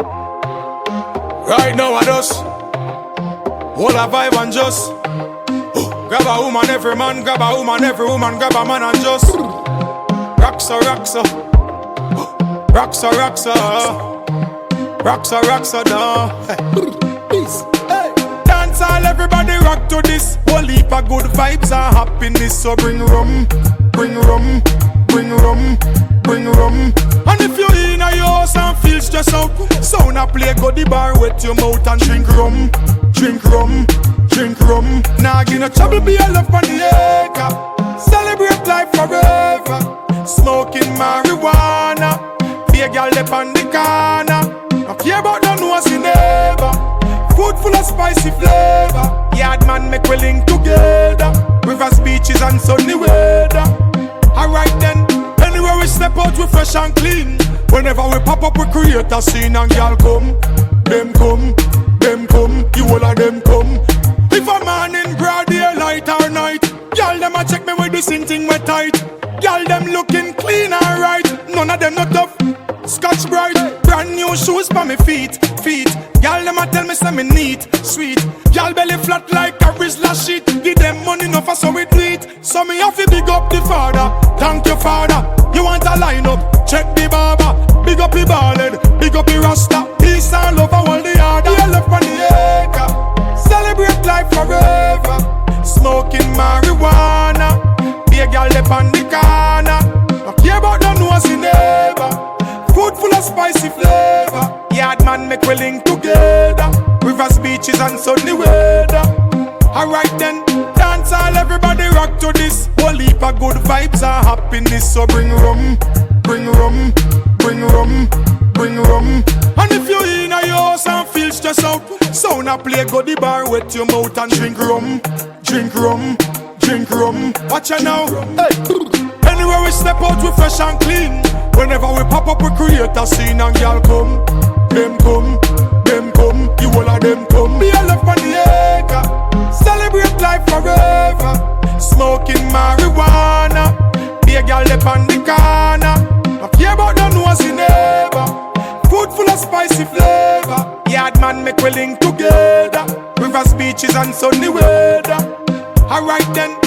Right now I just hold a vibe and just grab a woman, every man, grab a woman, every woman, grab a man and just rocksa, rocksa, rocksa, rocksa, rocksa, rocksa, no. Peace. Hey. Dance all, everybody rock to this. Whole heap of good vibes and happiness. So bring rum, bring rum, bring rum, bring rum. And if you in a your house and feel stressed out, sound a play, go the bar, wet your mouth and drink rum, drink rum, drink rum. Nah, give no trouble, be a love on the acre. Celebrate life forever. Smoking marijuana, be a girl up on the corner. No care about none what's in neighbor. Food full of spicy flavor. Yard man make we link together. Rivers, beaches and sunny weather. Alright then, anywhere we step out we fresh and clean. Whenever we pop up we create a scene and y'all come. Them come, them come, you all of them come. If a man in broad daylight or night, y'all them a check me with this thing we tight. Y'all them looking clean and right. None of them not tough, Scotch bright. Brand new shoes for me feet. Y'all them a tell me say me neat, sweet. Y'all belly flat like a Rizla sheet. Give them money enough for so we do it. So me have to big up the father. Thank you father. You want a line up, check the barber. Big up the ballad, big up the rasta. Peace and love all the other. You love on the acre. Celebrate life forever. Smoking marijuana. Be a girl up on the corner. No care about none what's in neighbor. Food full of spicy flavor. Yard man make we link together. Rivers, beaches and sunny weather. Alright then, dance all, everybody rock to this. Whole heap of good vibes and happiness. So bring rum, bring rum, bring rum, bring rum. And if you in a your house and feel stressed out, sound a play, go the bar, wet your mouth and drink rum, drink rum, drink rum. Watch ya now, hey. Anywhere we step out we fresh and clean. Whenever we pop up we create a scene and y'all come. Them come, them come, you all of them come. Be a love on the acre. Celebrate life forever. Smoking marijuana. Be a girl up on the corner. No care about none what's in neighbor. Food full of spicy flavor. Yard man make we link together. Rivers, beaches and sunny weather. Alright then,